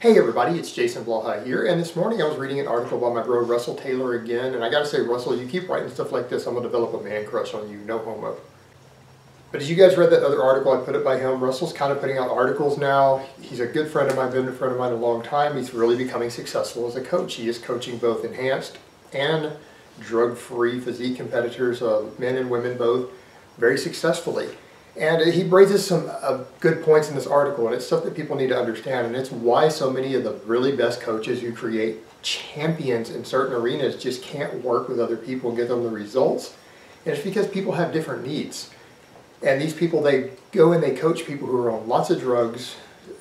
Hey everybody, it's Jason Blaha here, and this morning I was reading an article by my bro Russell Taylor again, and I gotta say, Russell, you keep writing stuff like this, I'm gonna develop a man crush on you, no homo. But as you guys read that other article, I put it by him. Russell's kind of putting out articles now. He's a good friend of mine, been a friend of mine a long time. He's really becoming successful as a coach. He is coaching both enhanced and drug-free physique competitors, men and women both, very successfully. And he raises some good points in this article, and it's stuff that people need to understand, and it's why so many of the really best coaches who create champions in certain arenas just can't work with other people and get them the results. And it's because people have different needs. And these people, they go and they coach people who are on lots of drugs,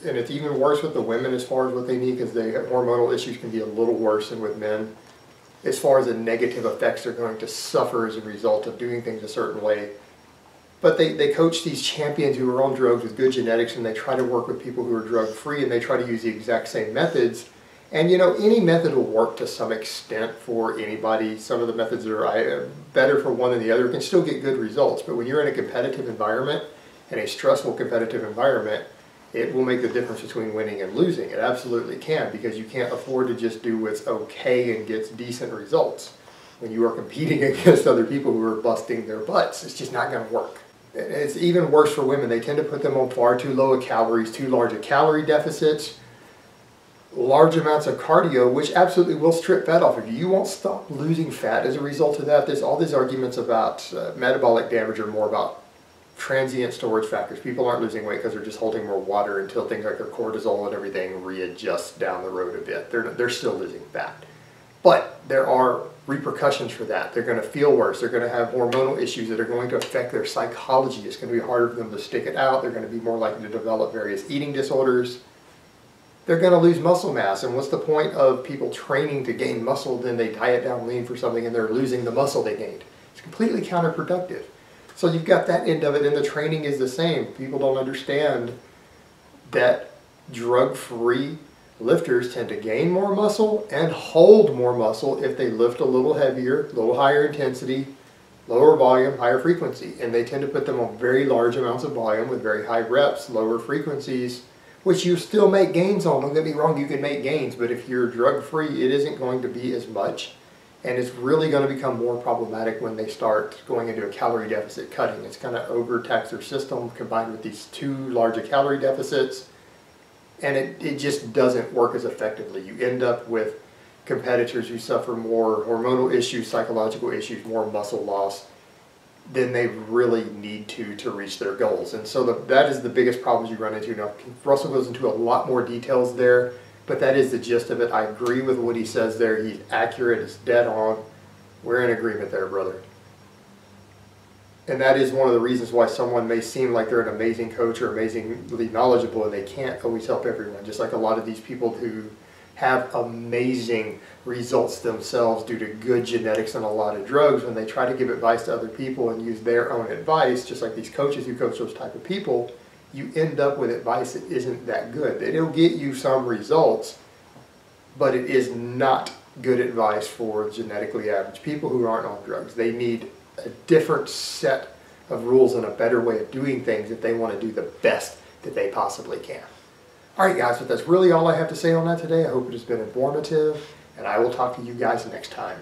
and it's even worse with the women as far as what they need, because they have hormonal issues can be a little worse than with men as far as the negative effects they're going to suffer as a result of doing things a certain way. But they coach these champions who are on drugs with good genetics, and they try to work with people who are drug-free, and they try to use the exact same methods. And you know, any method will work to some extent for anybody. Some of the methods that are better for one than the other can still get good results. But when you're in a competitive environment, and a stressful competitive environment, it will make the difference between winning and losing. It absolutely can, because you can't afford to just do what's okay and gets decent results. When you are competing against other people who are busting their butts, it's just not going to work. It's even worse for women. They tend to put them on far too low of calories, too large of calorie deficits, large amounts of cardio, which absolutely will strip fat off of you. You won't stop losing fat as a result of that. There's all these arguments about metabolic damage are more about transient storage factors. People aren't losing weight because they're just holding more water until things like their cortisol and everything readjust down the road a bit. They're still losing fat. But there are repercussions for that. They're going to feel worse. They're going to have hormonal issues that are going to affect their psychology. It's going to be harder for them to stick it out. They're going to be more likely to develop various eating disorders. They're going to lose muscle mass. And what's the point of people training to gain muscle, then they diet down lean for something and they're losing the muscle they gained? It's completely counterproductive. So you've got that end of it, and the training is the same. People don't understand that drug-free lifters tend to gain more muscle and hold more muscle if they lift a little heavier, a little higher intensity, lower volume, higher frequency. And they tend to put them on very large amounts of volume with very high reps, lower frequencies, which you still make gains on. Don't get me wrong, you can make gains, but if you're drug-free, it isn't going to be as much. And it's really going to become more problematic when they start going into a calorie deficit cutting. It's going to overtax their system combined with these too large of calorie deficits. And it just doesn't work as effectively. You end up with competitors who suffer more hormonal issues, psychological issues, more muscle loss than they really need to reach their goals. And so that is the biggest problems you run into. Now, Russell goes into a lot more details there, but that is the gist of it. I agree with what he says there. He's accurate. It's dead on. We're in agreement there, brother. And that is one of the reasons why someone may seem like they're an amazing coach or amazingly knowledgeable, and they can't always help everyone. Just like a lot of these people who have amazing results themselves due to good genetics and a lot of drugs, when they try to give advice to other people and use their own advice, just like these coaches who coach those type of people, you end up with advice that isn't that good. It'll get you some results, but it is not good advice for genetically average people who aren't on drugs. They need a different set of rules and a better way of doing things if they want to do the best that they possibly can. Alright guys, but that's really all I have to say on that today. I hope it has been informative, and I will talk to you guys next time.